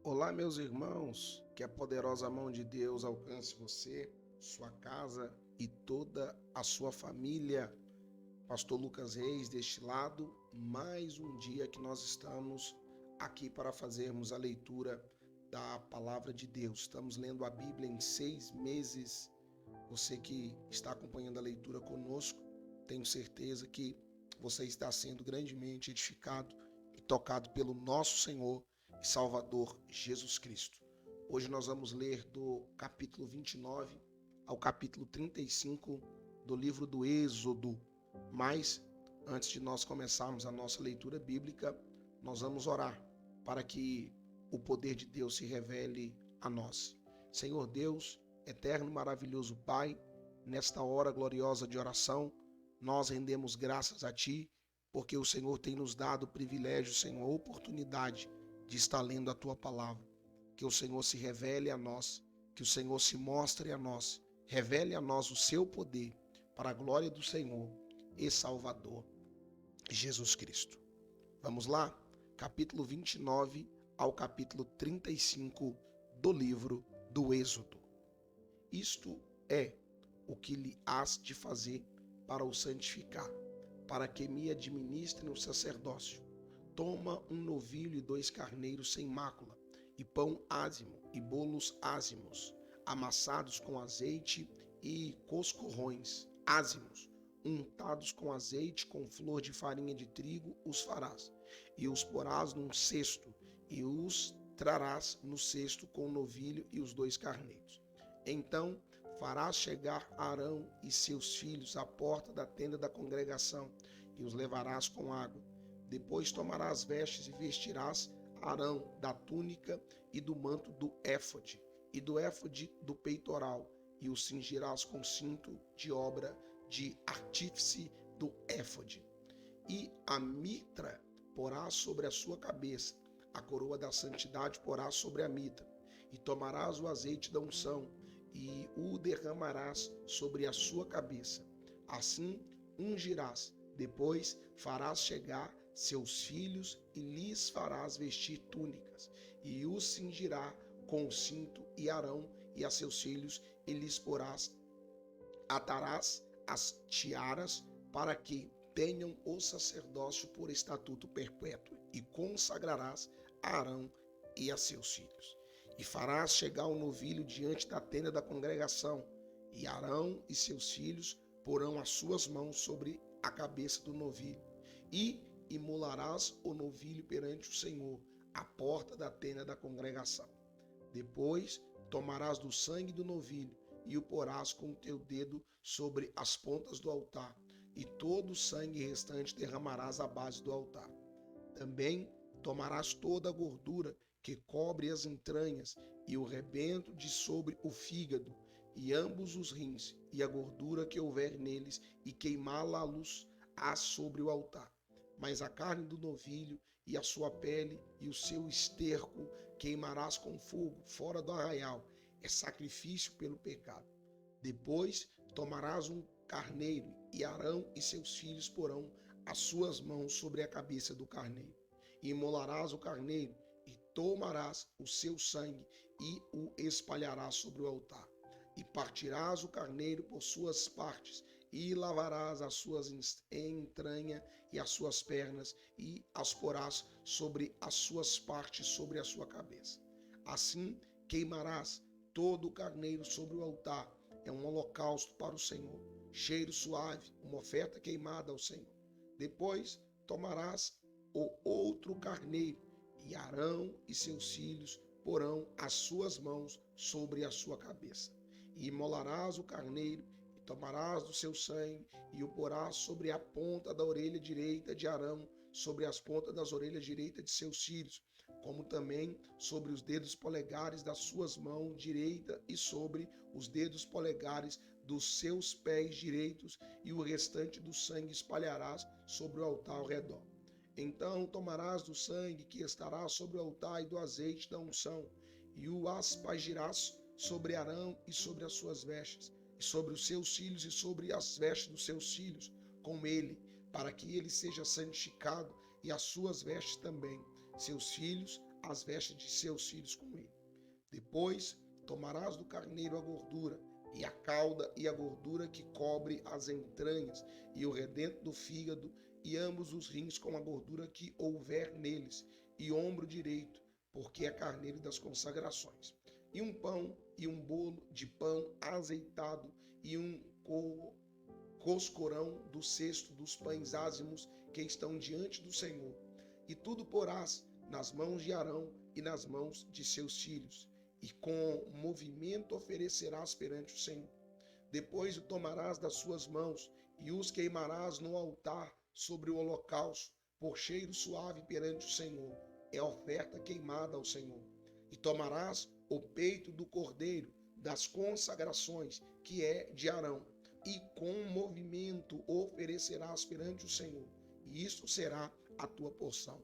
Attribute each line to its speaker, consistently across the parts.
Speaker 1: Olá, meus irmãos, que a poderosa mão de Deus alcance você, sua casa e toda a sua família. Pastor Lucas Reis, deste lado, mais um dia que nós estamos aqui para fazermos a leitura da palavra de Deus. Estamos lendo a Bíblia em 6 meses. Você que está acompanhando a leitura conosco, tenho certeza que você está sendo grandemente edificado e tocado pelo nosso Senhor e Salvador Jesus Cristo. Hoje nós vamos ler do capítulo 29 ao capítulo 35 do livro do Êxodo. Mas, antes de nós começarmos a nossa leitura bíblica, nós vamos orar para que o poder de Deus se revele a nós. Senhor Deus, eterno e maravilhoso Pai, nesta hora gloriosa de oração, nós rendemos graças a Ti, porque o Senhor tem nos dado o privilégio, Senhor, a oportunidade de estar lendo a Tua palavra. Que o Senhor se revele a nós, que o Senhor se mostre a nós, revele a nós o Seu poder, para a glória do Senhor e Salvador Jesus Cristo. Vamos lá? Capítulo 29 ao capítulo 35 do livro do Êxodo. Isto é o que lhe hás de fazer para o santificar, para que me administre no sacerdócio. Toma um novilho e 2 carneiros sem mácula, e pão ázimo, e bolos ázimos, amassados com azeite e coscorrões ázimos, untados com azeite, com flor de farinha de trigo, os farás, e os porás num cesto, e os trarás no cesto com o novilho e os 2 carneiros. Então farás chegar Arão e seus filhos à porta da tenda da congregação, e os levarás com água. Depois tomarás vestes e vestirás Arão da túnica e do manto do éfode, e do éfode do peitoral, e o cingirás com cinto de obra de artífice do éfode. E a mitra porás sobre a sua cabeça, a coroa da santidade porás sobre a mitra, e tomarás o azeite da unção, e o derramarás sobre a sua cabeça. Assim ungirás. Depois farás chegar seus filhos e lhes farás vestir túnicas, e os cingirá com o cinto, e Arão e a seus filhos, e lhes atarás as tiaras, para que tenham o sacerdócio por estatuto perpétuo, e consagrarás a Arão e a seus filhos. E farás chegar o novilho diante da tenda da congregação, e Arão e seus filhos porão as suas mãos sobre a cabeça do novilho, e imolarás o novilho perante o Senhor, à porta da tenda da congregação. Depois tomarás do sangue do novilho, e o porás com o teu dedo sobre as pontas do altar, e todo o sangue restante derramarás à base do altar. Também tomarás toda a gordura que cobre as entranhas, e o rebento de sobre o fígado, e ambos os rins, e a gordura que houver neles, e queimá-la-los sobre o altar. Mas a carne do novilho, e a sua pele, e o seu esterco, queimarás com fogo, fora do arraial, é sacrifício pelo pecado. Depois tomarás um carneiro, e Arão e seus filhos porão as suas mãos sobre a cabeça do carneiro. E imolarás o carneiro, e tomarás o seu sangue, e o espalharás sobre o altar. E partirás o carneiro por suas partes, e lavarás as suas entranhas e as suas pernas, e as porás sobre as suas partes, sobre a sua cabeça. Assim queimarás todo o carneiro sobre o altar, é um holocausto para o Senhor, cheiro suave, uma oferta queimada ao Senhor. Depois tomarás o outro carneiro, e Arão e seus filhos porão as suas mãos sobre a sua cabeça. E imolarás o carneiro, e tomarás do seu sangue, e o porás sobre a ponta da orelha direita de Arão, sobre as pontas das orelhas direitas de seus filhos, como também sobre os dedos polegares das suas mãos direita, e sobre os dedos polegares dos seus pés direitos, e o restante do sangue espalharás sobre o altar ao redor. Então tomarás do sangue que estará sobre o altar e do azeite da unção, e o aspergirás sobre Arão e sobre as suas vestes, e sobre os seus filhos e sobre as vestes dos seus filhos, com ele, para que ele seja santificado, e as suas vestes também. Seus filhos, as vestes de seus filhos com ele. Depois tomarás do carneiro a gordura, e a cauda e a gordura que cobre as entranhas, e o redento do fígado, e ambos os rins com a gordura que houver neles, e ombro direito, porque é carneiro das consagrações. E um pão e um bolo de pão azeitado, e um coscorão do cesto dos pães ázimos que estão diante do Senhor. E tudo porás nas mãos de Arão e nas mãos de seus filhos, e com movimento oferecerás perante o Senhor. Depois o tomarás das suas mãos e os queimarás no altar sobre o holocausto, por cheiro suave perante o Senhor. É oferta queimada ao Senhor. E tomarás o peito do cordeiro das consagrações, que é de Arão, e com movimento oferecerás perante o Senhor. E isto será a tua porção.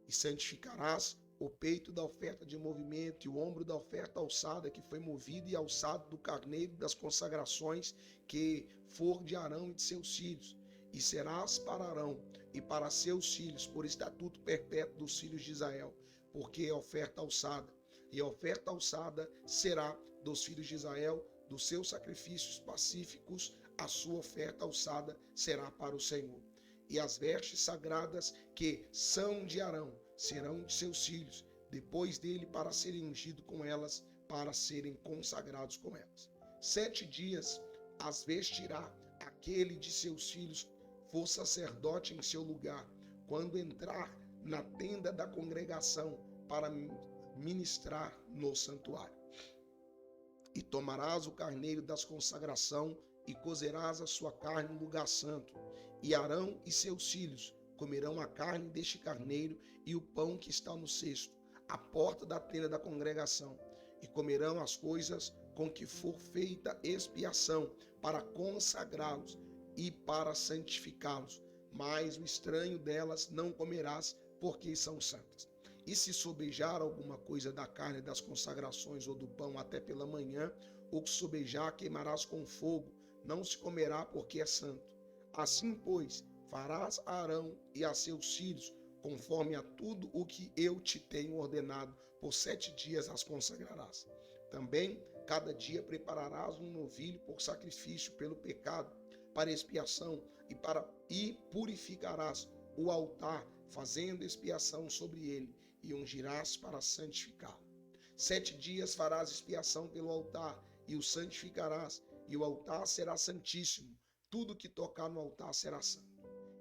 Speaker 1: E santificarás o peito da oferta de movimento e o ombro da oferta alçada, que foi movido e alçado do carneiro das consagrações, que for de Arão e de seus filhos. E serás para Arão e para seus filhos por estatuto perpétuo dos filhos de Israel, porque é oferta alçada. E a oferta alçada será dos filhos de Israel, dos seus sacrifícios pacíficos, a sua oferta alçada será para o Senhor. E as vestes sagradas que são de Arão serão de seus filhos, depois dele, para serem ungidos com elas, para serem consagrados com elas. 7 dias as vestirá aquele de seus filhos, for sacerdote em seu lugar, quando entrar na tenda da congregação para ministrar no santuário. E tomarás o carneiro das consagração e cozerás a sua carne no lugar santo. E Arão e seus filhos comerão a carne deste carneiro e o pão que está no cesto, à porta da tenda da congregação. E comerão as coisas com que for feita expiação, para consagrá-los e para santificá-los. Mas o estranho delas não comerás, porque são santas. E se sobejar alguma coisa da carne das consagrações ou do pão até pela manhã, o que sobejar queimarás com fogo, não se comerá, porque é santo. Assim, pois, farás a Arão e a seus filhos, conforme a tudo o que eu te tenho ordenado, por 7 dias as consagrarás. Também, cada dia prepararás um novilho por sacrifício pelo pecado, para expiação, e purificarás o altar, fazendo expiação sobre ele, e ungirás para santificá-lo. 7 dias farás expiação pelo altar, e o santificarás, e o altar será santíssimo. Tudo que tocar no altar será santo.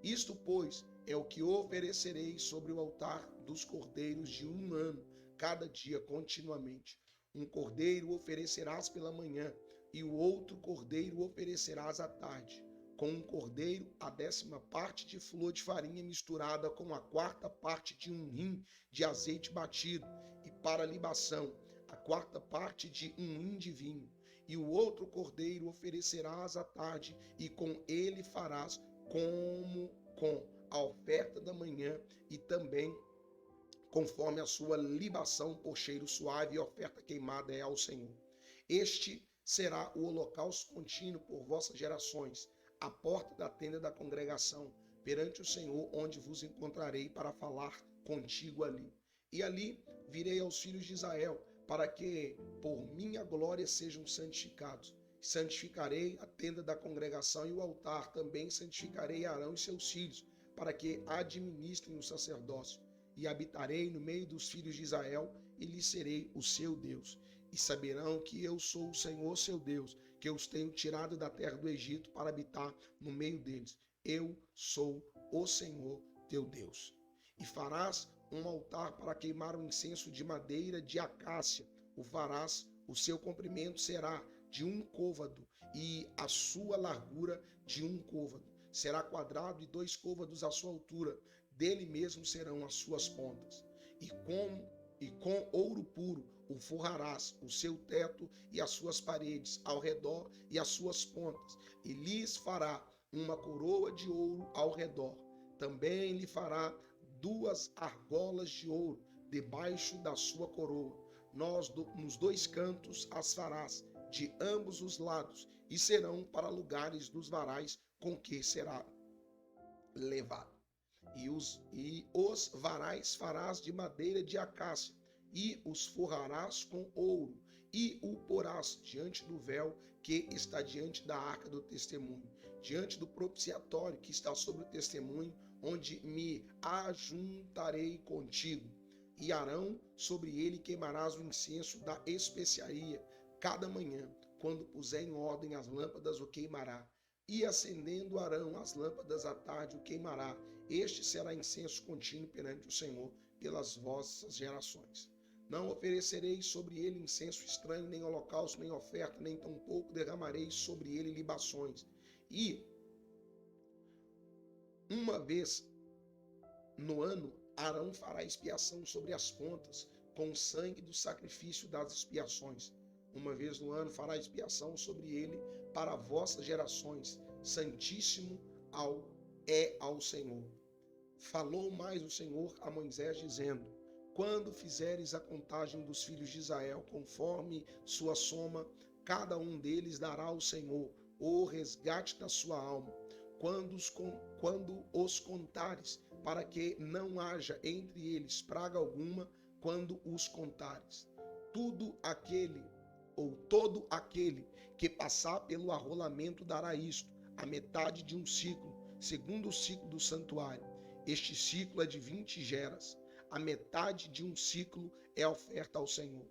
Speaker 1: Isto, pois, é o que oferecerei sobre o altar dos cordeiros de 1 ano, cada dia continuamente. Um cordeiro oferecerás pela manhã, e o outro cordeiro oferecerás à tarde. Com um cordeiro, a 10ª parte de flor de farinha misturada com a 4ª parte de 1 hin de azeite batido, e para libação, a 4ª parte de 1 hin de vinho. E o outro cordeiro oferecerás à tarde, e com ele farás como com a oferta da manhã, e também conforme a sua libação por cheiro suave, e oferta queimada é ao Senhor. Este será o holocausto contínuo por vossas gerações, à porta da tenda da congregação, perante o Senhor, onde vos encontrarei para falar contigo ali. E ali virei aos filhos de Israel, para que por minha glória sejam santificados. Santificarei a tenda da congregação e o altar, também santificarei Arão e seus filhos, para que administrem o sacerdócio. E habitarei no meio dos filhos de Israel, e lhes serei o seu Deus. E saberão que eu sou o Senhor seu Deus, que eu os tenho tirado da terra do Egito para habitar no meio deles. Eu sou o Senhor teu Deus. E farás um altar para queimar um incenso de madeira de acácia. O farás, o seu comprimento será de 1 côvado, e a sua largura de 1 côvado. Será quadrado, e 2 côvados a sua altura. Dele mesmo serão as suas pontas. E com ouro puro o forrarás, o seu teto e as suas paredes ao redor e as suas pontas. E lhes fará uma coroa de ouro ao redor. Também lhe fará 2 argolas de ouro debaixo da sua coroa. Nos 2 cantos as farás, de ambos os lados, e serão para lugares dos varais com que será levado. E os varais farás de madeira de acácia, e os forrarás com ouro, e o porás diante do véu que está diante da arca do testemunho, diante do propiciatório que está sobre o testemunho, onde me ajuntarei contigo. E Arão, sobre ele queimarás o incenso da especiaria, cada manhã, quando puser em ordem as lâmpadas, o queimará. E acendendo Arão as lâmpadas à tarde, o queimará. Este será incenso contínuo perante o Senhor pelas vossas gerações. Não oferecereis sobre ele incenso estranho, nem holocausto, nem oferta, nem tampouco derramareis sobre ele libações. E uma vez no ano, Arão fará expiação sobre as pontas, com o sangue do sacrifício das expiações. Uma vez no ano fará expiação sobre ele para vossas gerações. Santíssimo ao Senhor. Falou mais o Senhor a Moisés, dizendo: quando fizeres a contagem dos filhos de Israel, conforme sua soma, cada um deles dará ao Senhor o resgate da sua alma. Quando os contares, para que não haja entre eles praga alguma, quando os contares. Todo aquele que passar pelo arrolamento dará isto, a metade de um ciclo, segundo o ciclo do santuário. Este ciclo é de 20 geras. A metade de um ciclo é oferta ao Senhor.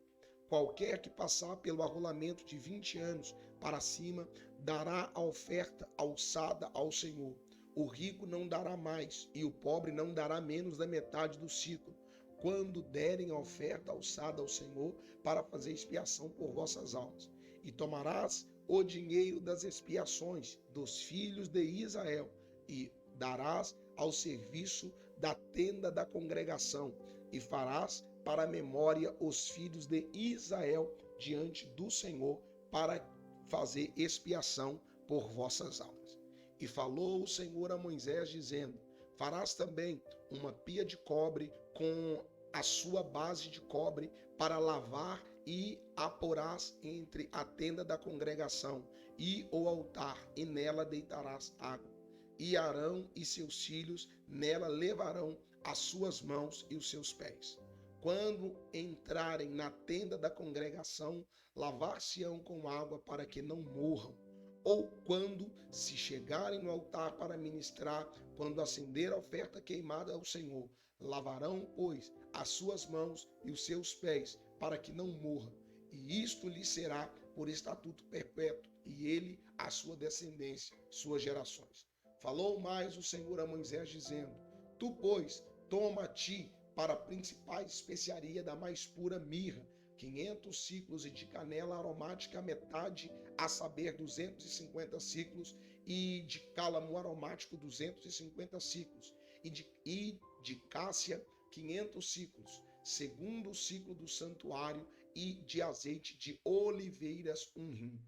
Speaker 1: Qualquer que passar pelo arrolamento de 20 anos para cima, dará a oferta alçada ao Senhor. O rico não dará mais, e o pobre não dará menos da metade do ciclo, quando derem a oferta alçada ao Senhor, para fazer expiação por vossas almas. E tomarás o dinheiro das expiações dos filhos de Israel, e darás ao serviço da tenda da congregação, e farás para a memória os filhos de Israel diante do Senhor, para fazer expiação por vossas almas. E falou o Senhor a Moisés, dizendo: farás também uma pia de cobre com a sua base de cobre para lavar, e a porás entre a tenda da congregação e o altar, e nela deitarás água. E Arão e seus filhos nela levarão as suas mãos e os seus pés. Quando entrarem na tenda da congregação, lavar-se-ão com água para que não morram. Ou quando se chegarem no altar para ministrar, quando acender a oferta queimada ao Senhor, lavarão, pois, as suas mãos e os seus pés, para que não morram. E isto lhe será por estatuto perpétuo, e ele a sua descendência, suas gerações. Falou mais o Senhor a Moisés, dizendo: tu, pois, toma a ti para a principal especiaria da mais pura mirra, 500 ciclos, e de canela aromática a metade, a saber 250 ciclos, e de cálamo aromático 250 ciclos, e de cássia 500 ciclos, segundo o ciclo do santuário, e de azeite de oliveiras 1 rim.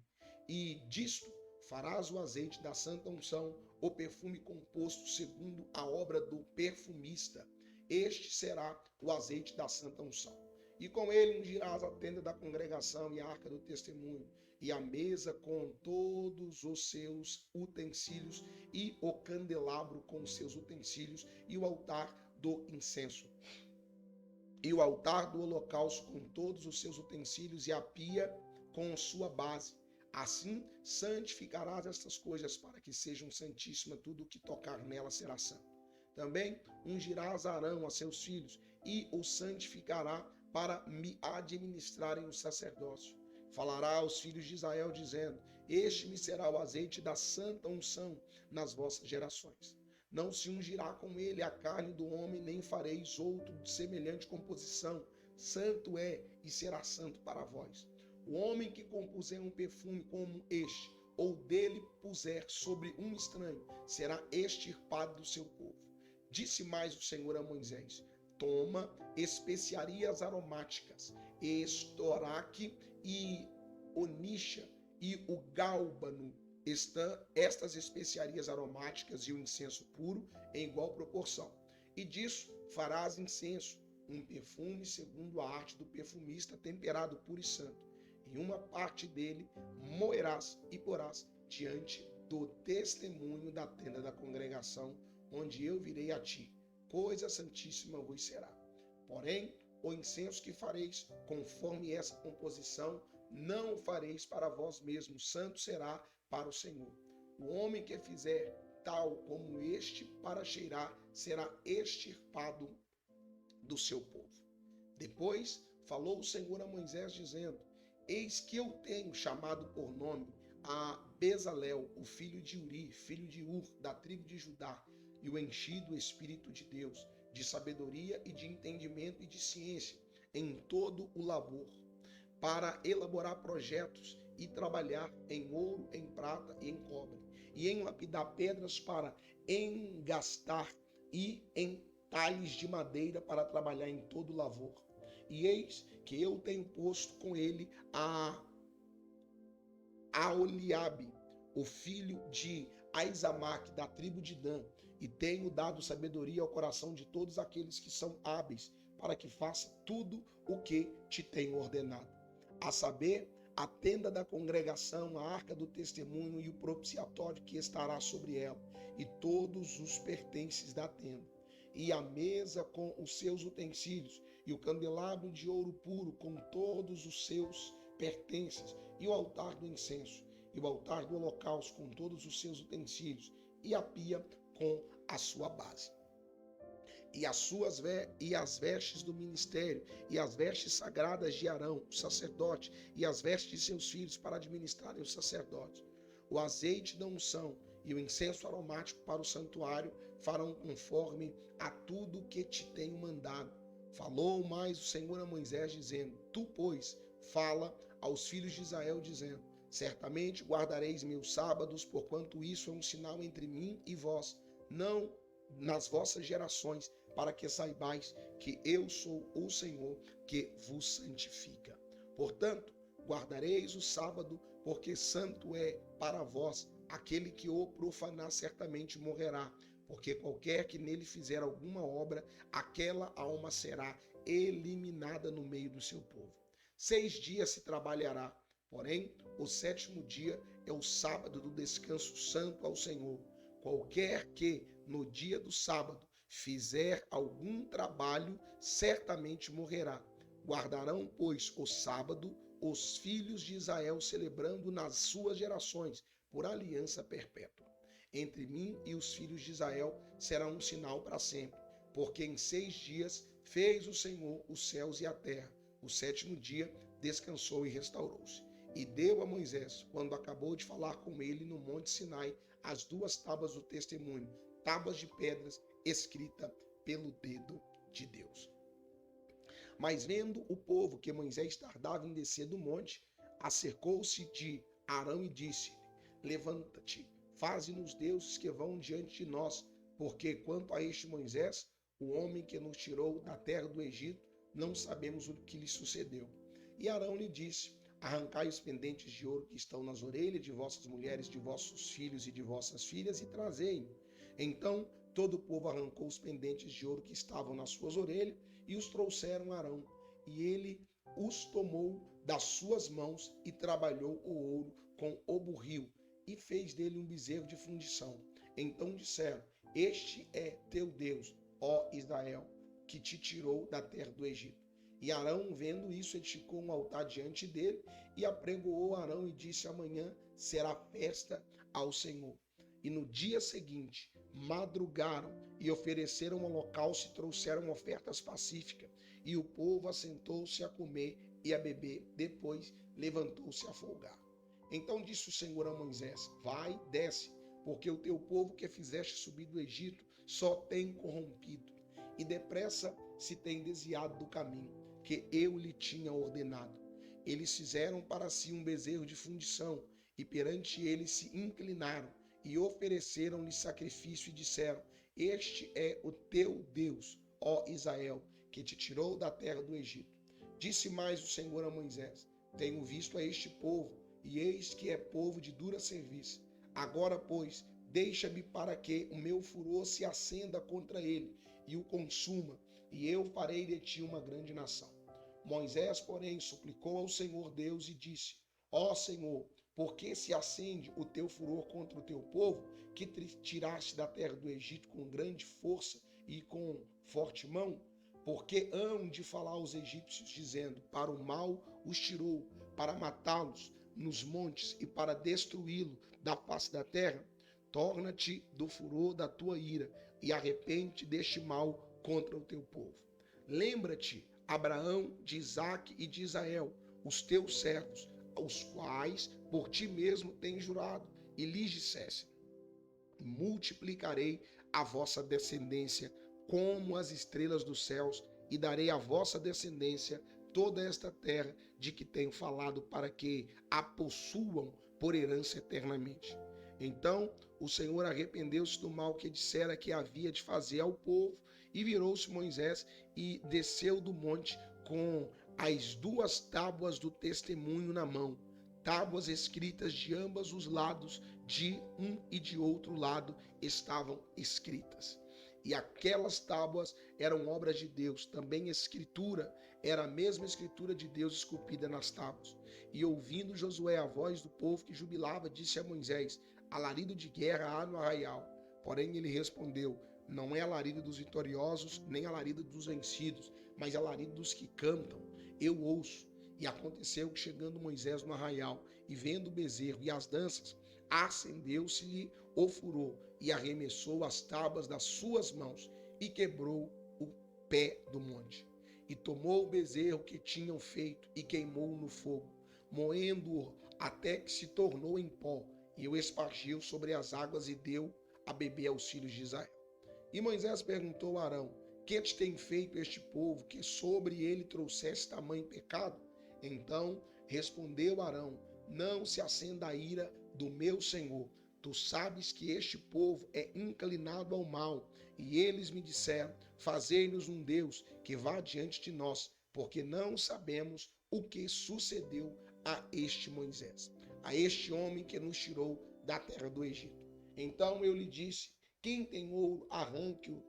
Speaker 1: E disto farás o azeite da santa unção, o perfume composto segundo a obra do perfumista. Este será o azeite da santa unção. E com ele ungirás a tenda da congregação e a arca do testemunho, e a mesa com todos os seus utensílios, e o candelabro com os seus utensílios, e o altar do incenso, e o altar do holocausto com todos os seus utensílios, e a pia com sua base. Assim santificarás estas coisas, para que sejam santíssimas, tudo o que tocar nela será santo. Também ungirás Arão a seus filhos, e os santificará para me administrarem o sacerdócio. Falará aos filhos de Israel, dizendo: este me será o azeite da santa unção nas vossas gerações. Não se ungirá com ele a carne do homem, nem fareis outro de semelhante composição. Santo é e será santo para vós. O homem que compuser um perfume como este, ou dele puser sobre um estranho, será extirpado do seu povo. Disse mais o Senhor a Moisés: toma especiarias aromáticas, estoraque e onixa e o gálbano, estas especiarias aromáticas e o incenso puro em igual proporção. E disso farás incenso, um perfume segundo a arte do perfumista, temperado puro e santo. E uma parte dele moerás e porás diante do testemunho da tenda da congregação, onde eu virei a ti. Coisa santíssima vos será. Porém, o incenso que fareis, conforme essa composição, não o fareis para vós mesmos, santo será para o Senhor. O homem que fizer tal como este para cheirar, será extirpado do seu povo. Depois falou o Senhor a Moisés, dizendo: Eis que eu tenho chamado por nome a Bezalel, o filho de Uri, filho de Ur, da tribo de Judá, e o enchi do Espírito de Deus, de sabedoria e de entendimento e de ciência, em todo o labor, para elaborar projetos e trabalhar em ouro, em prata e em cobre, e em lapidar pedras para engastar e em talhes de madeira para trabalhar em todo o lavor. E eis que eu tenho posto com ele a Aholiabe, o filho de Aizamaque, da tribo de Dan, e tenho dado sabedoria ao coração de todos aqueles que são hábeis, para que faça tudo o que te tenho ordenado. A saber, a tenda da congregação, a arca do testemunho e o propiciatório que estará sobre ela, e todos os pertences da tenda, e a mesa com os seus utensílios, e o candelabro de ouro puro com todos os seus pertences, e o altar do incenso, e o altar do holocausto com todos os seus utensílios, e a pia com a sua base. E as vestes do ministério, e as vestes sagradas de Arão, o sacerdote, e as vestes de seus filhos para administrarem os sacerdotes. O azeite da unção e o incenso aromático para o santuário farão conforme a tudo que te tenho mandado. Falou mais o Senhor a Moisés, dizendo: Tu, pois, fala aos filhos de Israel, dizendo: Certamente guardareis meus sábados, porquanto isso é um sinal entre mim e vós, não nas vossas gerações, para que saibais que eu sou o Senhor que vos santifica. Portanto, guardareis o sábado, porque santo é para vós. Aquele que o profanar certamente morrerá, porque qualquer que nele fizer alguma obra, aquela alma será eliminada no meio do seu povo. 6 dias se trabalhará, porém o 7º dia é o sábado do descanso santo ao Senhor. Qualquer que no dia do sábado fizer algum trabalho, certamente morrerá. Guardarão, pois, o sábado os filhos de Israel, celebrando nas suas gerações, por aliança perpétua. Entre mim e os filhos de Israel será um sinal para sempre, porque em 6 dias fez o Senhor os céus e a terra. O 7º dia descansou e restaurou-se. E deu a Moisés, quando acabou de falar com ele no monte Sinai, as 2 tábuas do testemunho, tábuas de pedras, escrita pelo dedo de Deus. Mas vendo o povo que Moisés tardava em descer do monte, acercou-se de Arão e disse: Levanta-te, faze-nos deuses que vão diante de nós, porque quanto a este Moisés, o homem que nos tirou da terra do Egito, não sabemos o que lhe sucedeu. E Arão lhe disse: Arrancai os pendentes de ouro que estão nas orelhas de vossas mulheres, de vossos filhos e de vossas filhas, e trazei-me. Então todo o povo arrancou os pendentes de ouro que estavam nas suas orelhas e os trouxeram a Arão. E ele os tomou das suas mãos e trabalhou o ouro com o burril e fez dele um bezerro de fundição. Então disseram: Este é teu Deus, ó Israel, que te tirou da terra do Egito. E Arão, vendo isso, edificou um altar diante dele e apregoou Arão e disse: Amanhã será festa ao Senhor. E no dia seguinte madrugaram e ofereceram holocausto e trouxeram ofertas pacíficas. E o povo assentou-se a comer e a beber. Depois levantou-se a folgar. Então disse o Senhor a Moisés: Vai, desce, porque o teu povo que fizeste subir do Egito só tem corrompido, e depressa se tem desviado do caminho que eu lhe tinha ordenado. Eles fizeram para si um bezerro de fundição, e perante ele se inclinaram, e ofereceram-lhe sacrifício, e disseram: Este é o teu Deus, ó Israel, que te tirou da terra do Egito. Disse mais o Senhor a Moisés: Tenho visto a este povo, e eis que é povo de dura serviço. Agora, pois, deixa-me para que o meu furor se acenda contra ele e o consuma, e eu farei de ti uma grande nação. Moisés, porém, suplicou ao Senhor Deus e disse: Ó Senhor, por que se acende o teu furor contra o teu povo, que tiraste da terra do Egito com grande força e com forte mão? porque hão de falar aos egípcios, dizendo: para o mal os tirou, para matá-los nos montes e para destruí-lo da face da terra? Torna-te do furor da tua ira e arrepende deste mal contra o teu povo. Lembra-te, Abraão, de Isaque e de Israel, os teus servos, aos quais por ti mesmo tens jurado, e lhes dissesse: multiplicarei a vossa descendência como as estrelas dos céus, e darei à vossa descendência toda esta terra de que tenho falado, para que a possuam por herança eternamente. Então o Senhor arrependeu-se do mal que dissera que havia de fazer ao povo, e virou-se Moisés e desceu do monte com as 2 tábuas do testemunho na mão, tábuas escritas de ambos os lados, de um e de outro lado estavam escritas. E aquelas tábuas eram obras de Deus, também escritura, era a mesma escritura de Deus esculpida nas tábuas. E ouvindo Josué a voz do povo que jubilava, disse a Moisés: alarido de guerra há no arraial. Porém ele respondeu: não é alarido dos vitoriosos, nem alarido dos vencidos, mas alarido dos que cantam. Eu ouço. E aconteceu que, chegando Moisés no arraial e vendo o bezerro e as danças, acendeu-se-lhe o furor e arremessou as tábuas das suas mãos e quebrou o pé do monte. E tomou o bezerro que tinham feito e queimou-o no fogo, moendo-o até que se tornou em pó, e o espargiu sobre as águas e deu a beber aos filhos de Israel. E Moisés perguntou a Arão: que te tem feito este povo, que sobre ele trouxeste tamanho pecado? Então respondeu Arão: não se acenda a ira do meu senhor. Tu sabes que este povo é inclinado ao mal, e eles me disseram: fazei-nos um Deus que vá diante de nós, porque não sabemos o que sucedeu a este Moisés, a este homem que nos tirou da terra do Egito. Então eu lhe disse: quem tem ouro, arranque-o,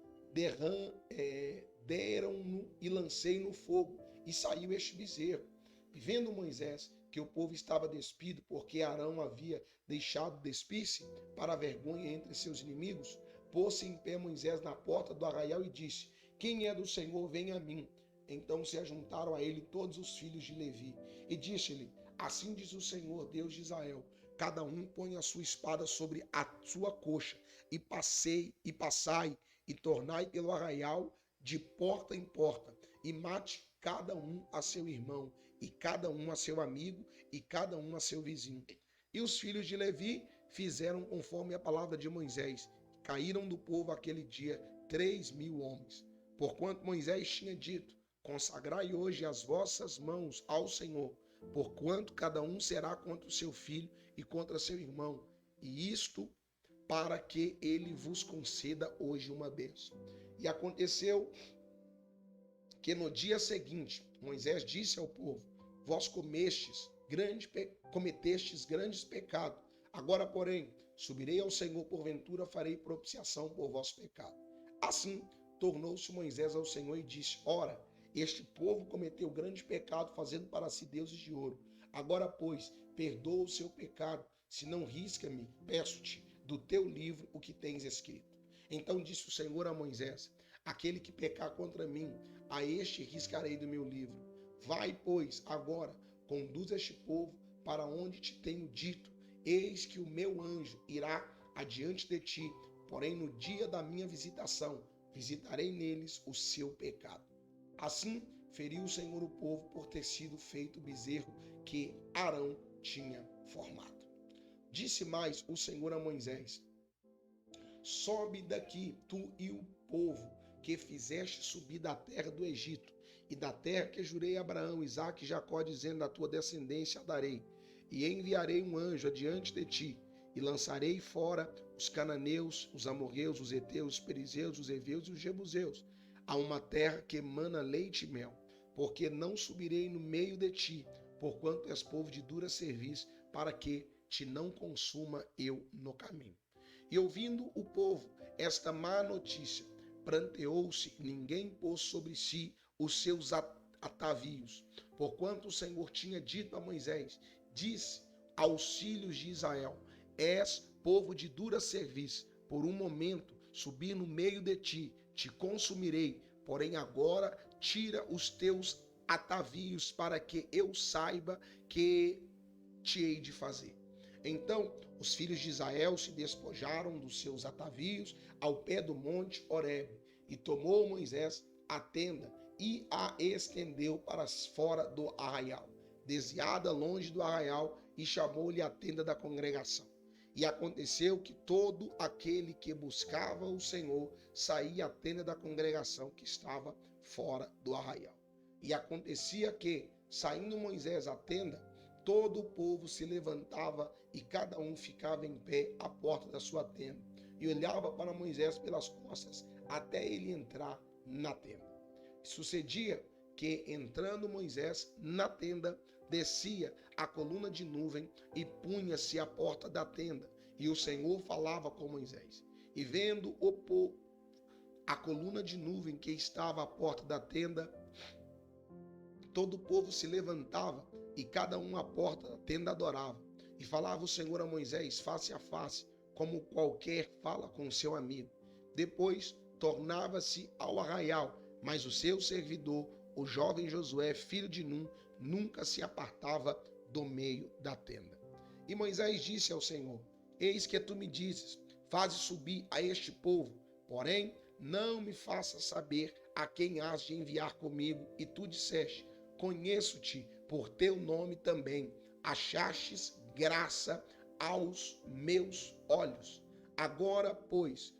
Speaker 1: deram-no e lancei no fogo, e saiu este bezerro. E vendo Moisés que o povo estava despido, porque Arão havia deixado despir-se para a vergonha entre seus inimigos, pôs-se em pé Moisés na porta do arraial e disse: quem é do Senhor, venha a mim. Então se ajuntaram a ele todos os filhos de Levi, e disse-lhe: assim diz o Senhor, Deus de Israel: cada um põe a sua espada sobre a sua coxa, e passai e tornai pelo arraial de porta em porta, e mate cada um a seu irmão, e cada um a seu amigo, e cada um a seu vizinho. E os filhos de Levi fizeram conforme a palavra de Moisés. Caíram do povo aquele dia 3.000 homens. Porquanto Moisés tinha dito: consagrai hoje as vossas mãos ao Senhor, porquanto cada um será contra o seu filho e contra seu irmão, e isto para que ele vos conceda hoje uma bênção. E aconteceu que no dia seguinte Moisés disse ao povo: vós cometestes grandes pecados. Agora, porém, subirei ao Senhor, porventura farei propiciação por vosso pecado. Assim tornou-se Moisés ao Senhor e disse: ora, este povo cometeu grande pecado, fazendo para si deuses de ouro. Agora, pois, perdoa o seu pecado, se não risca-me, peço-te, do teu livro o que tens escrito. Então disse o Senhor a Moisés: aquele que pecar contra mim, a este riscarei do meu livro. Vai, pois, agora, conduz este povo para onde te tenho dito. Eis que o meu anjo irá adiante de ti, porém no dia da minha visitação, visitarei neles o seu pecado. Assim feriu o Senhor o povo por ter sido feito o bezerro que Arão tinha formado. Disse mais o Senhor a Moisés: sobe daqui, tu e o povo que fizeste subir da terra do Egito, e da terra que jurei a Abraão, Isaque e Jacó, dizendo: a tua descendência a darei. E enviarei um anjo adiante de ti, e lançarei fora os cananeus, os amorreus, os heteus, os perizeus, os heveus e os jebuseus, a uma terra que emana leite e mel. Porque não subirei no meio de ti, porquanto és povo de dura cerviz, para que te não consuma eu no caminho. E ouvindo o povo esta má notícia, pranteou-se, ninguém pôs sobre si os seus atavios, porquanto o Senhor tinha dito a Moisés: disse aos filhos de Israel: és povo de dura cerviz, por um momento subir no meio de ti, te consumirei, porém agora tira os teus atavios para que eu saiba que te hei de fazer. Então os filhos de Israel se despojaram dos seus atavios ao pé do monte Horebe, e tomou Moisés a tenda e a estendeu para fora do arraial, desviada longe do arraial, e chamou-lhe a tenda da congregação. E aconteceu que todo aquele que buscava o Senhor saía à tenda da congregação que estava fora do arraial. E acontecia que, saindo Moisés à tenda, todo o povo se levantava e cada um ficava em pé à porta da sua tenda e olhava para Moisés pelas costas até ele entrar na tenda. Sucedia que, entrando Moisés na tenda, descia a coluna de nuvem e punha-se à porta da tenda, e o Senhor falava com Moisés. E vendo o povo a coluna de nuvem que estava à porta da tenda, todo o povo se levantava e cada um à porta da tenda adorava. E falava o Senhor a Moisés face a face, como qualquer fala com seu amigo. Depois tornava-se ao arraial, mas o seu servidor, o jovem Josué, filho de Num, nunca se apartava do meio da tenda. E Moisés disse ao Senhor: eis que tu me dizes, faze subir a este povo, porém não me faças saber a quem has de enviar comigo. E tu disseste: conheço-te por teu nome também, achastes graça aos meus olhos. Agora, pois,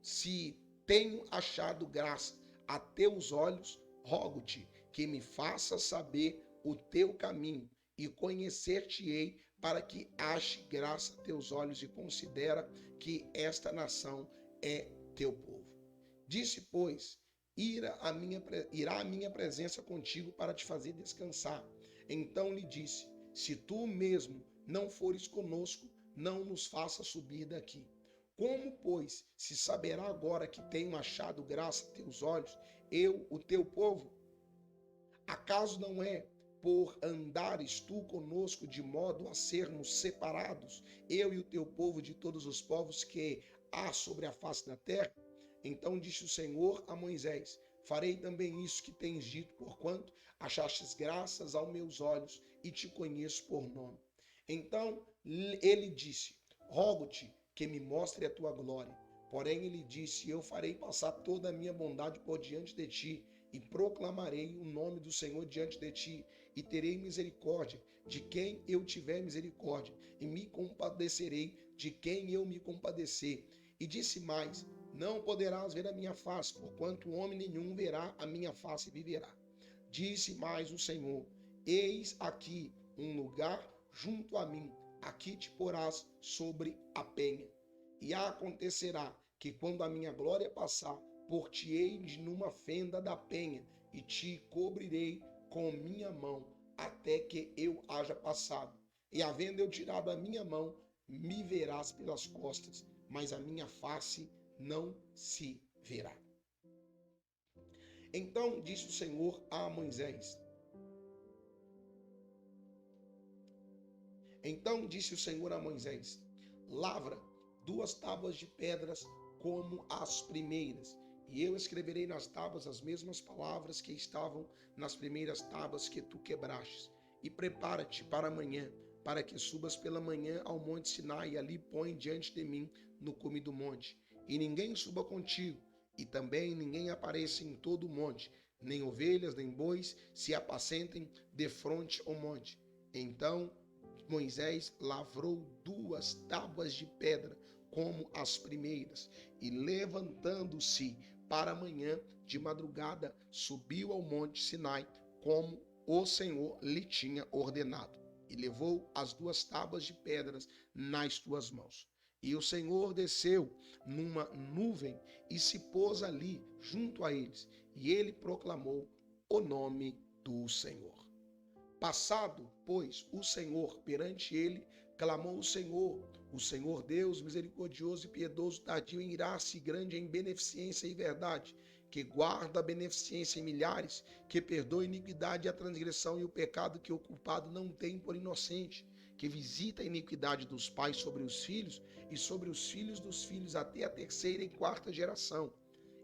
Speaker 1: se tenho achado graça a teus olhos, rogo-te que me faças saber o teu caminho e conhecer-te-ei, para que ache graça a teus olhos, e considera que esta nação é teu povo. Disse, pois, irá a minha presença contigo para te fazer descansar. Então lhe disse: se tu mesmo não fores conosco, não nos faça subir daqui. Como, pois, se saberá agora que tenho achado graça a teus olhos, eu, o teu povo? Acaso não é por andares tu conosco de modo a sermos separados, eu e o teu povo, de todos os povos que há sobre a face da terra? Então disse o Senhor a Moisés: farei também isso que tens dito, porquanto achastes graças aos meus olhos e te conheço por nome. Então ele disse: rogo-te que me mostre a tua glória. Porém ele disse: eu farei passar toda a minha bondade por diante de ti, e proclamarei o nome do Senhor diante de ti, e terei misericórdia de quem eu tiver misericórdia, e me compadecerei de quem eu me compadecer. E disse mais: não poderás ver a minha face, porquanto homem nenhum verá a minha face e viverá. Disse mais o Senhor: eis aqui um lugar junto a mim, aqui te porás sobre a penha. E acontecerá que, quando a minha glória passar, por-te-ei numa fenda da penha, e te cobrirei com minha mão, até que eu haja passado. E havendo eu tirado a minha mão, me verás pelas costas, mas a minha face não se verá. Então disse o Senhor a Moisés: lavra 2 tábuas de pedras como as primeiras, e eu escreverei nas tábuas as mesmas palavras que estavam nas primeiras tábuas que tu quebrastes. E prepara-te para amanhã, para que subas pela manhã ao monte Sinai, e ali põe diante de mim no cume do monte. E ninguém suba contigo, e também ninguém apareça em todo o monte, nem ovelhas, nem bois se apacentem defronte ao monte. Então Moisés lavrou 2 tábuas de pedra como as primeiras, e levantando-se para amanhã de madrugada, subiu ao monte Sinai, como o Senhor lhe tinha ordenado, e levou as 2 tábuas de pedras nas tuas mãos. E o Senhor desceu numa nuvem e se pôs ali junto a eles, e ele proclamou o nome do Senhor. Passado, pois, o Senhor perante ele, clamou o Senhor Deus misericordioso e piedoso, tardio em ira-se, grande em beneficência e verdade, que guarda a beneficência em milhares, que perdoa a iniquidade e a transgressão e o pecado que o culpado não tem por inocente, que visita a iniquidade dos pais sobre os filhos e sobre os filhos dos filhos até a 3ª e 4ª geração.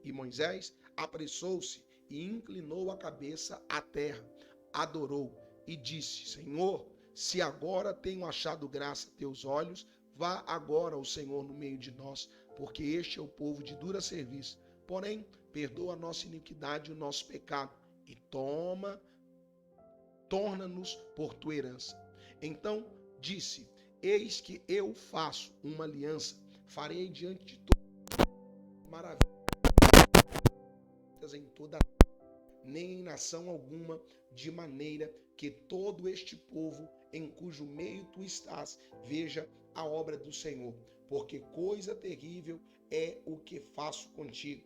Speaker 1: E Moisés apressou-se e inclinou a cabeça à terra, adorou e disse: Senhor, se agora tenho achado graça a teus olhos, vá agora o Senhor no meio de nós, porque este é o povo de dura serviço. Porém, perdoa a nossa iniquidade e o nosso pecado, e torna-nos por tua herança. Então disse: Eis que eu faço uma aliança, farei diante de todas maravilhas em toda nem em nação alguma, de maneira que todo este povo em cujo meio tu estás veja a obra do Senhor, porque coisa terrível é o que faço contigo.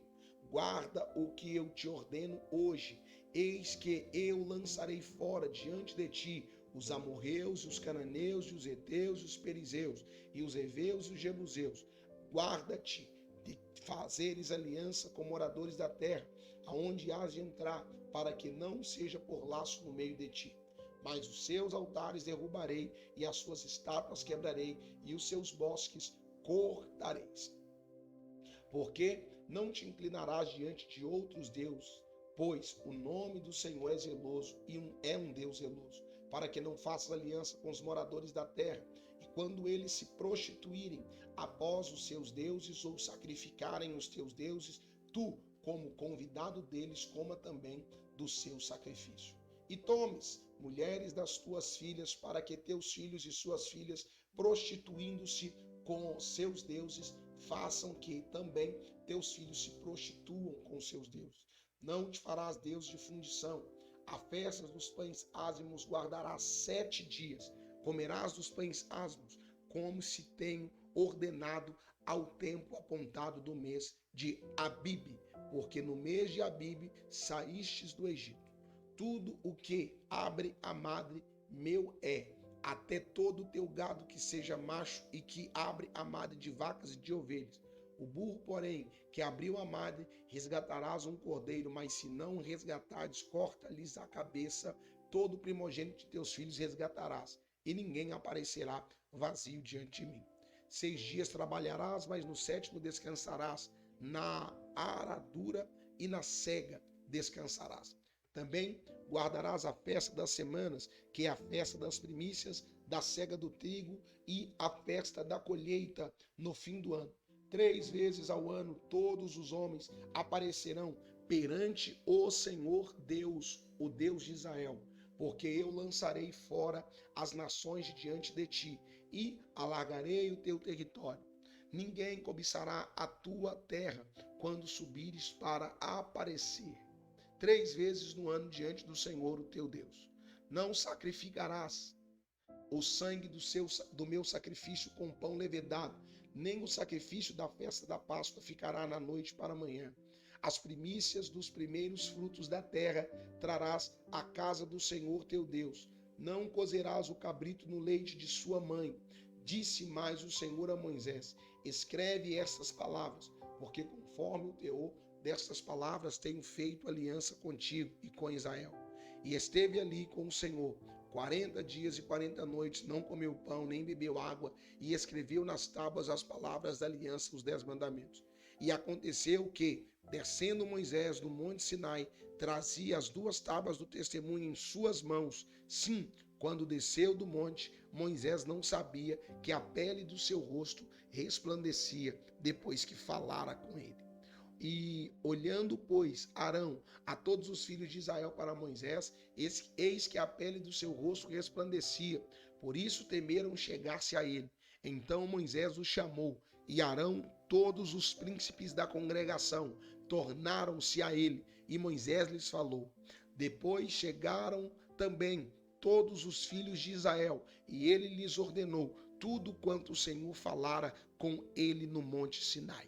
Speaker 1: Guarda o que eu te ordeno hoje. Eis que eu lançarei fora diante de ti os amorreus, os cananeus, os heteus, os perizeus, e os heveus e os jebuseus. Guarda-te de fazeres aliança com moradores da terra, aonde hás de entrar, para que não seja por laço no meio de ti. Mas os seus altares derrubarei, e as suas estátuas quebrarei, e os seus bosques cortareis. Porque não te inclinarás diante de outros deuses, pois o nome do Senhor é zeloso, e é um Deus zeloso, para que não faças aliança com os moradores da terra, e quando eles se prostituírem após os seus deuses, ou sacrificarem os teus deuses, tu, como convidado deles, coma também do seu sacrifício. E tomes mulheres das tuas filhas, para que teus filhos e suas filhas, prostituindo-se com seus deuses, façam que também teus filhos se prostituam com seus deuses. Não te farás deus de fundição. A festa dos pães ázimos guardarás 7 dias. Comerás dos pães ázimos, como se tenho ordenado, ao tempo apontado do mês de Abibe, porque no mês de Abibe saístes do Egito. Tudo o que abre a madre meu é, até todo o teu gado que seja macho e que abre a madre de vacas e de ovelhas. O burro, porém, que abriu a madre, resgatarás um cordeiro, mas se não resgatares, corta-lhes a cabeça, todo primogênito de teus filhos resgatarás, e ninguém aparecerá vazio diante de mim. 6 dias trabalharás, mas no 7º descansarás, na aradura e na cega descansarás. Também guardarás a festa das semanas, que é a festa das primícias, da cega do trigo, e a festa da colheita no fim do ano. 3 vezes ao ano todos os homens aparecerão perante o Senhor Deus, o Deus de Israel, porque eu lançarei fora as nações de diante de ti, e alargarei o teu território. Ninguém cobiçará a tua terra quando subires para aparecer 3 vezes no ano diante do Senhor, o teu Deus. Não sacrificarás o sangue do meu sacrifício com pão levedado, nem o sacrifício da festa da Páscoa ficará na noite para amanhã. As primícias dos primeiros frutos da terra trarás à casa do Senhor teu Deus. Não cozerás o cabrito no leite de sua mãe. Disse mais o Senhor a Moisés: escreve estas palavras, porque conforme o teor destas palavras tenho feito aliança contigo e com Israel. E esteve ali com o Senhor 40 dias e 40 noites, não comeu pão, nem bebeu água, e escreveu nas tábuas as palavras da aliança, os 10 mandamentos. E aconteceu que, descendo Moisés do monte Sinai, trazia as 2 tábuas do testemunho em suas mãos. Sim, quando desceu do monte, Moisés não sabia que a pele do seu rosto resplandecia depois que falara com ele. E olhando, pois, Arão a todos os filhos de Israel para Moisés, eis que a pele do seu rosto resplandecia, por isso temeram chegar-se a ele. Então Moisés os chamou, e Arão, todos os príncipes da congregação, tornaram-se a ele, e Moisés lhes falou. Depois chegaram também todos os filhos de Israel, e ele lhes ordenou tudo quanto o Senhor falara com ele no monte Sinai.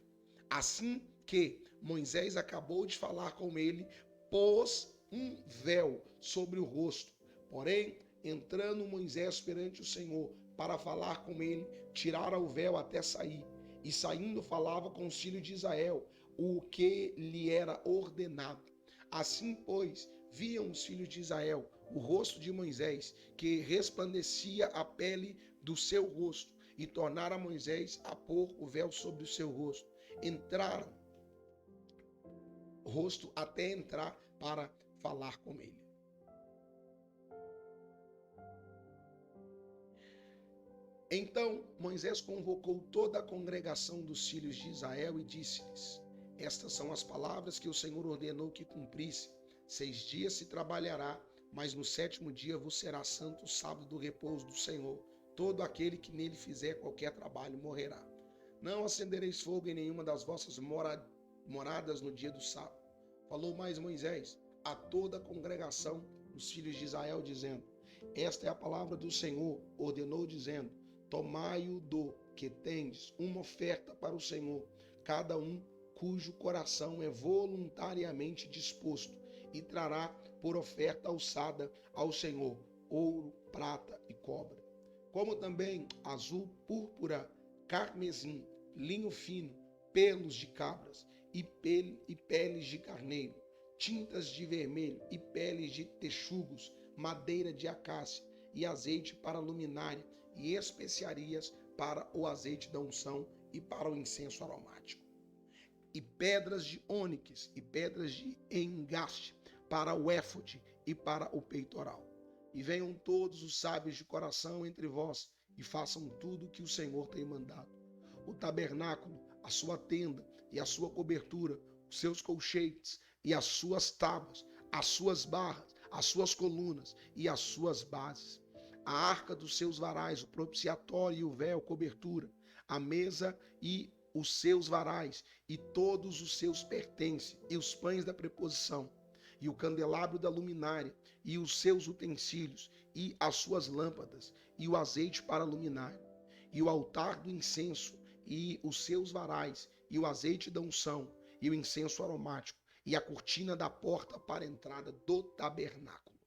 Speaker 1: Assim que Moisés acabou de falar com ele, pôs um véu sobre o rosto. Porém, entrando Moisés perante o Senhor para falar com ele, tirara o véu até sair. E saindo falava com os filhos de Israel, o que lhe era ordenado. Assim, pois, viam os filhos de Israel o rosto de Moisés, que resplandecia a pele do seu rosto, e tornaram a Moisés a pôr o véu sobre o seu rosto. Entraram rosto até entrar para falar com ele. Então Moisés convocou toda a congregação dos filhos de Israel e disse-lhes: Estas são as palavras que o Senhor ordenou que cumprisse. 6 dias se trabalhará, mas no 7º dia vos será santo o sábado do repouso do Senhor. Todo aquele que nele fizer qualquer trabalho morrerá. Não acendereis fogo em nenhuma das vossas moradas no dia do sábado. Falou mais Moisés a toda a congregação dos filhos de Israel, dizendo: Esta é a palavra do Senhor. Ordenou, dizendo: Tomai-o do que tendes uma oferta para o Senhor, cada um cujo coração é voluntariamente disposto, e trará por oferta alçada ao Senhor ouro, prata e cobre, como também azul, púrpura, carmesim, linho fino, pelos de cabras e peles de carneiro, tintas de vermelho e peles de texugos, madeira de acácia e azeite para luminária e especiarias para o azeite da unção e para o incenso aromático, e pedras de ônix e pedras de engaste para o éfode e para o peitoral. E venham todos os sábios de coração entre vós e façam tudo o que o Senhor tem mandado. O tabernáculo, a sua tenda e a sua cobertura, os seus colchetes e as suas tábuas, as suas barras, as suas colunas e as suas bases, a arca dos seus varais, o propiciatório e o véu, cobertura, a mesa e os seus varais e todos os seus pertences, e os pães da preposição, e o candelabro da luminária, e os seus utensílios, e as suas lâmpadas, e o azeite para a luminária, e o altar do incenso, e os seus varais, e o azeite da unção, e o incenso aromático, e a cortina da porta para a entrada do tabernáculo.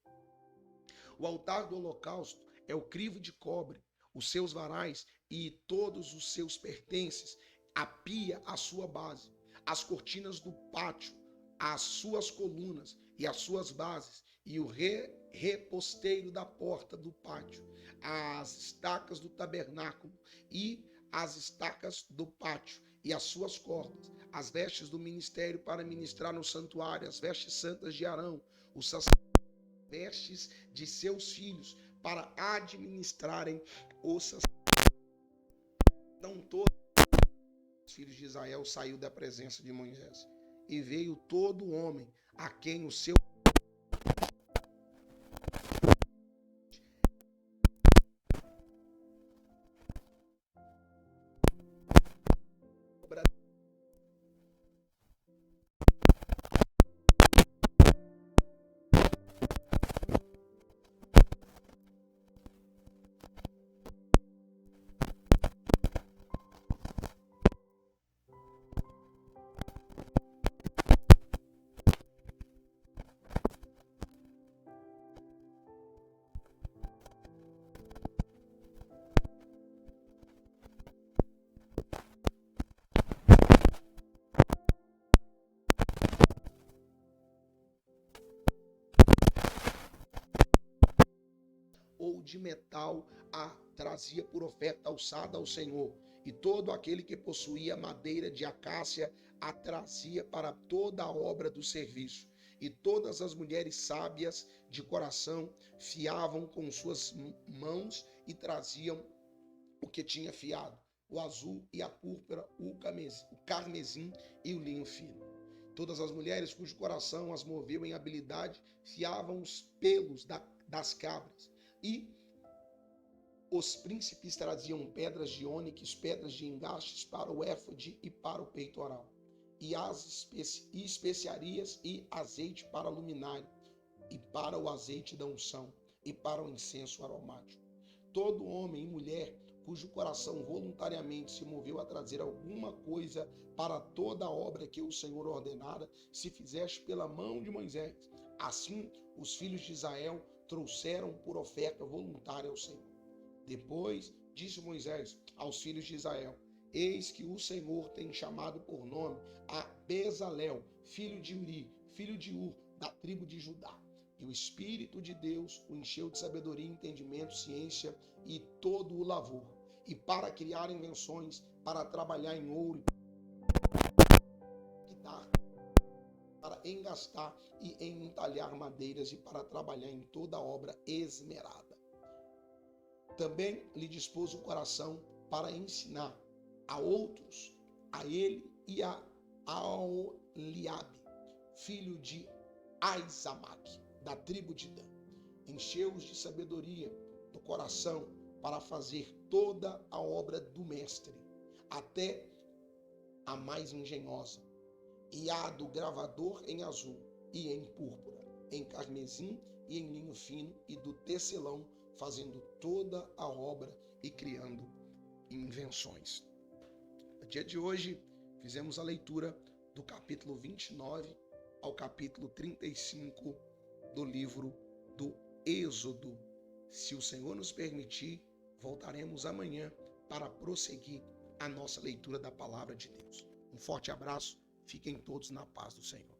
Speaker 1: O altar do holocausto é o crivo de cobre, os seus varais e todos os seus pertences, a pia, a sua base, as cortinas do pátio, as suas colunas e as suas bases, e o reposteiro da porta do pátio, as estacas do tabernáculo e as estacas do pátio e as suas cordas, as vestes do ministério para ministrar no santuário, as vestes santas de Arão, os vestes de seus filhos para administrarem os sacerdotes. Então todos os filhos de Israel saiu da presença de Moisés, e veio todo homem a quem o seu ou de metal a trazia por oferta alçada ao Senhor, e todo aquele que possuía madeira de acácia a trazia para toda a obra do serviço. E todas as mulheres sábias de coração fiavam com suas mãos e traziam o que tinha fiado, o azul e a púrpura, o carmesim e o linho fino. Todas as mulheres cujo coração as moveu em habilidade fiavam os pelos das cabras. E os príncipes traziam pedras de ônix, pedras de engastes para o éfode e para o peitoral, e as especiarias e azeite para a luminária, e para o azeite da unção, e para o incenso aromático. Todo homem e mulher cujo coração voluntariamente se moveu a trazer alguma coisa para toda a obra que o Senhor ordenara, se fizeste pela mão de Moisés. Assim, os filhos de Israel trouxeram por oferta voluntária ao Senhor. Depois disse Moisés aos filhos de Israel: Eis que o Senhor tem chamado por nome a Bezalel, filho de Uri, filho de Ur, da tribo de Judá. E o Espírito de Deus o encheu de sabedoria, entendimento, ciência e todo o lavor, e para criar invenções, para trabalhar em ouro e dar para engastar e entalhar madeiras e para trabalhar em toda obra esmerada. Também lhe dispôs o coração para ensinar a outros, a ele e a Aholiabe, filho de Aizamaque, da tribo de Dan. Encheu-os de sabedoria do coração para fazer toda a obra do mestre, até a mais engenhosa, e a do gravador em azul e em púrpura, em carmesim e em linho fino, e do tecelão, fazendo toda a obra e criando invenções. No dia de hoje, fizemos a leitura do capítulo 29 ao capítulo 35 do livro do Êxodo. Se o Senhor nos permitir, voltaremos amanhã para prosseguir a nossa leitura da palavra de Deus. Um forte abraço, fiquem todos na paz do Senhor.